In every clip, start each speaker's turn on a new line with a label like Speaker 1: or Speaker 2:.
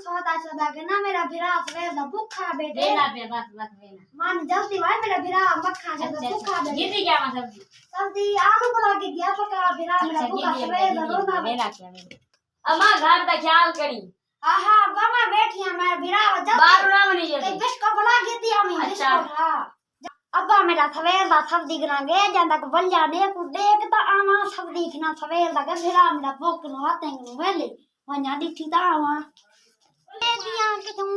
Speaker 1: सोता सोता के ना मेरा भिरा सवेर दा भूखा बैठे
Speaker 2: वेला पे बस वेला
Speaker 1: मान जल्दी भाई मेरा भिरा मक्खा से भूखा बैठे
Speaker 2: गिरी क्या मतलब
Speaker 1: सब्जी आलू बना के दिया पका भिरा मेरा भूखा सवेर दा रोना
Speaker 2: वेला क्या अम्मा घर का ख्याल करी
Speaker 1: आहा बाबा बैठी है मैं भिरा जल्दी
Speaker 2: बारू राम नहीं
Speaker 1: एक
Speaker 2: है
Speaker 1: बिस्कुट बना के दिया मैं बिस्कुट हां अब्बा मेरा सवेर दा सब दिखनागे जांदा को बल्ला ने को देख ता आवा सब दिखना सवेर दा के भिरा मेरा भूख नो आते वेले वन्या दिखी ता आवा ले दिया के तुम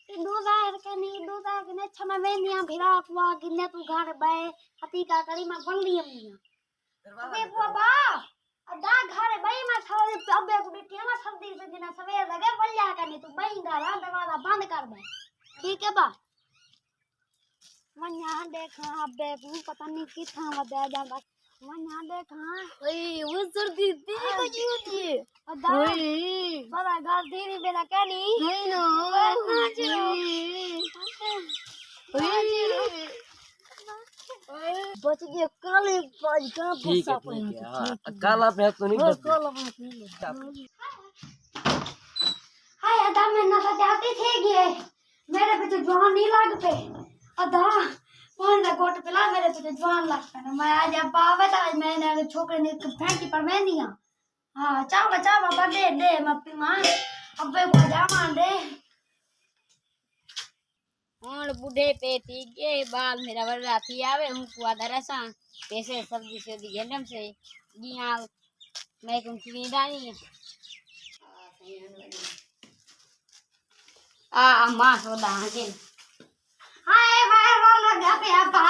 Speaker 1: दूधार के ने छमा वेनिया भिरा कुआ गिने तू घर बे हती का करी मैं बल्ली अमिया अबे बाबा अदा घर बई मैं थोड़ी अबे को बिटिया मैं सब दिन से दिन सवेर लगे बल्ला करनी तू बई घर दरवाजा बंद कर दे ठीक है बा मैं यहां देखा अबे को पता नहीं किथा वदा जांदा मैं यहां देखा ओए वो सर्दी तेरी को जी होती है अदा ओए बड़ा घर तेरी बेला कहनी नहीं नो बच गया काले बाज का बसा पड़ा
Speaker 3: काला पे तो नहीं बच
Speaker 1: काला हाय अदा मैं ना जाती थे गए मेरे पे तो जवान नहीं लगते अदा कौन दा गोट पिला मेरे पे तो जवान लगता है मैं आज पावे तो आज मैंने छोकरे ने फैंकी पर मैं नहीं हां चावा पर दे मप्पी मां अबे को जामा दे
Speaker 2: और बूढ़े पे तीगे बाल मेरा बड़ा थी आवे हूं कुआ दरसा पैसे सब्जी से दी गंडम से दिया मैं तुम की डाली अम्मा सोदा के
Speaker 1: हाय भाई वो लगा पे अपा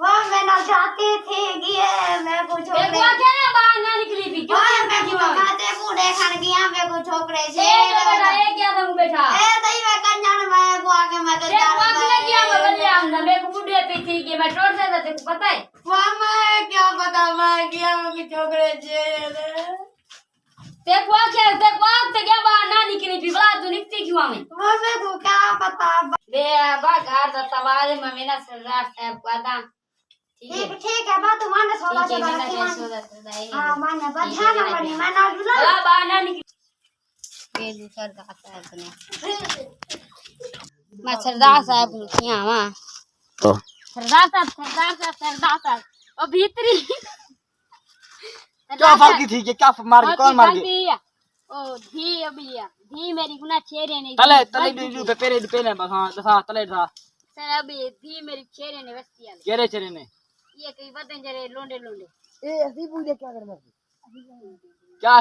Speaker 1: वो मैं ना जाती थी गए मैं कुछ
Speaker 2: देखो क्या ना बाहर ना निकली भी क्यों
Speaker 1: मैं को खाते बूढ़े खान गया मैं को छोकरे से
Speaker 2: बेटा ये क्या तुम बैठा
Speaker 1: ए तई मैं कन्यान मैं को आके मैं तो
Speaker 2: देखो क्या किया बदल हम ना मैं को बूढ़े पे थी कि मैं टोट से तेरे को पता है
Speaker 1: वो मैं क्या पता मैं गया मैं छोकरे से
Speaker 2: देखो क्या बाहर ना निकली भी बड़ा तू निकती क्यों हमें
Speaker 1: वो मैं को क्या पता
Speaker 2: बे बा घर दा सवाल में मेरा सरदार साहब को आता
Speaker 1: ठीक है बात माने सोला
Speaker 2: ठीक है
Speaker 1: सोला
Speaker 2: मेरा सोदा
Speaker 1: हां माने बधा ना बनी मैं ना जुला
Speaker 2: बड़ा बाहर ना निकली ये सरदार साहब ने मैं सरदार साहब को किया हां
Speaker 3: तो
Speaker 2: सरदार साहब ओ भीतरी
Speaker 3: क्या फालकी थी कि क्या मार के कौन मार गया
Speaker 2: ओ धी अबिया धी मेरी गुना चेहरे ने
Speaker 3: तले दू पे पेरे पहले बस हां दसा तले था
Speaker 2: सर अभी धी मेरी चेहरे ने वस्ती आ
Speaker 3: केरे चेरे ने
Speaker 2: ये कई बदन जरे लोंडे
Speaker 3: ए ऐसी पूछे क्या कर क्या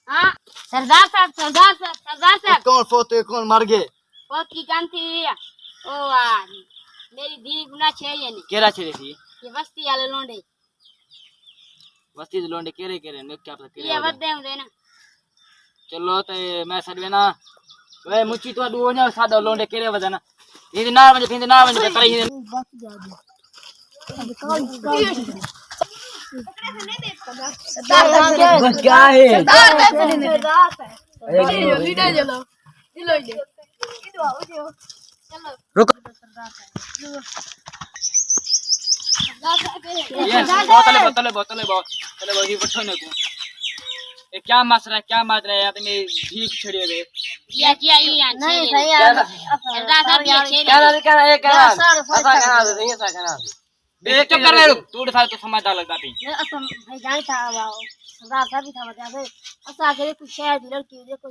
Speaker 2: हां सरदार साहब
Speaker 3: कौन सोते कौन मार गए
Speaker 2: ओ की कांती ओ वाह मेरी धी गुना चेहरे ने
Speaker 3: केरा चेरे थी
Speaker 2: ये वस्ती वाले लोंडे
Speaker 3: वस्ती लोंडे केरे मैं क्या पता
Speaker 2: ये बदे होंगे ना
Speaker 3: चलो ते मैं सडवे ना वे मुची तो दो ना सादा लोंडे केरे वजना ये ना बजे फिंद ना बजे करे क्या है रुको ये बोतले ही बठो ने को ये क्या मसला है क्या मार रहा है आदमी भीख छड़े हुए
Speaker 2: ये क्या ये नहीं सही है सरदार साहब ये छेड़े
Speaker 3: क्या ऐसा करा दे ये ऐसा करा दे देख चुप कर रहे हो तू उठा तो समझदार लगता थी
Speaker 1: असम भाई जान था वाओ सरदार साहब भी था बता दे असा करे कुछ शहर की लड़की देखो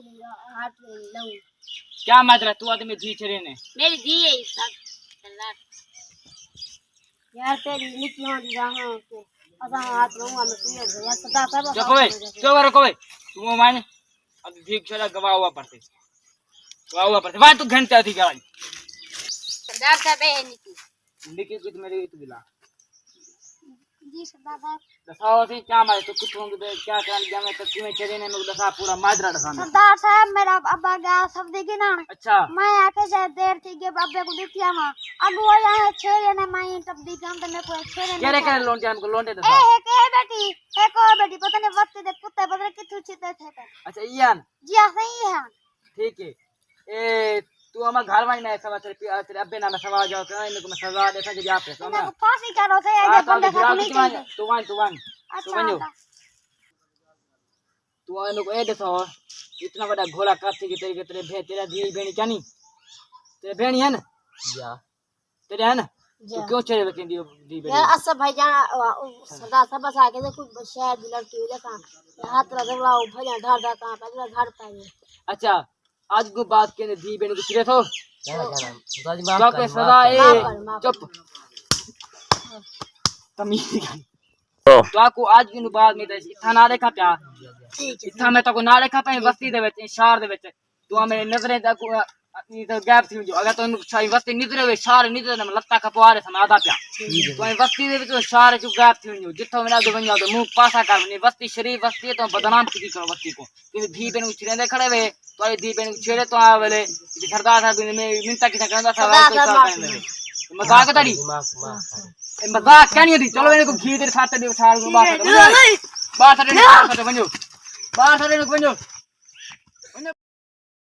Speaker 1: हाथ लऊ
Speaker 3: क्या मार रहा तू आदमी धी छड़े ने
Speaker 2: मेरी धी है सरदार
Speaker 1: यार तेरी निकी होंदी रहा के असा हाथ लऊंगा मैं तुझे यार सरदार साहब
Speaker 3: जो को तू मान अब भीख छड़ा गवा हुआ पड़ते वहां तू घंटे थी क्या
Speaker 2: सरदार साहब है
Speaker 3: निकी कुछ मेरी तो दिला
Speaker 1: जी सरदार साहब
Speaker 3: दसाओ से क्या मारे तो कुछ होंगे क्या करन गया मैं तो तुम्हें चले ने दसा पूरा माजरा दसाना
Speaker 1: सरदार साहब मेरा अब्बा गया सब देखी ना
Speaker 3: अच्छा
Speaker 1: मैं आके से देर थी के अब्बे को देखिया मां अब वो यहां छेड़े ने मैं तब दी काम तो मैं को छेड़े
Speaker 3: क्या लोन जान को लोन दे दसा
Speaker 1: ए बेटी पता नहीं वक्त दे कुत्ते बदल किथु छिते थे
Speaker 3: अच्छा इयान
Speaker 1: जी हां सही है
Speaker 3: ठीक है ए तू हम घर में ना सवा तेरे अब्बे ना सवा जाओ कहीं इनको मैं सजा देता कि आप पे
Speaker 1: मैं फांसी करो थे ये बंदे को नहीं चाहिए
Speaker 3: तू वन
Speaker 1: अच्छा
Speaker 3: तू इनको ए दसो इतना बड़ा घोड़ा काती के तेरे तेरा धी बेणी क्या नहीं तेरे बेणी है ना
Speaker 4: या
Speaker 3: तेरे है ना तू क्यों चले बके दी बेणी
Speaker 2: यार असर भाईजान सरदार सब बस आके से कुछ शहर दी लड़की हुई देखा हाथ रख लाओ भजन ढार ढार का पहले घर पे
Speaker 3: अच्छा आज को बात के धी बेणी को चिरे थो
Speaker 4: क्या क्या दादी
Speaker 3: तो
Speaker 4: माफ
Speaker 3: कोई
Speaker 4: कर
Speaker 3: सदा ए
Speaker 2: माफ
Speaker 3: चुप तमीज तो आपको आज की बात में इतना ना देखा प्या इतना मैं तो ना देखा पे बस्ती दे विच शहर दे विच तू मेरे नजरें तक ये तो गैप थी जो अगर तो छाई बस्ती निदरे वे शहर निदरे न लत्ता कपवारे सम आधा प्या तो बस्ती दे विच शहर जो गैप थी जो जितो मेरा दो बनिया तो मुंह पासा कर बनी बस्ती शरीफ बस्ती तो बदनाम की करो बस्ती को कि धी बेन उछरे दे खड़े वे तो ये धी बेन छेड़े तो आ वेले सरदार साहब ने मिनता की करदा था मजाक तड़ी
Speaker 4: माफ
Speaker 3: मजाक क्या नहीं होती चलो इनको घी तेरे साथ दे उठा लो बाहर बाहर बनो बाहर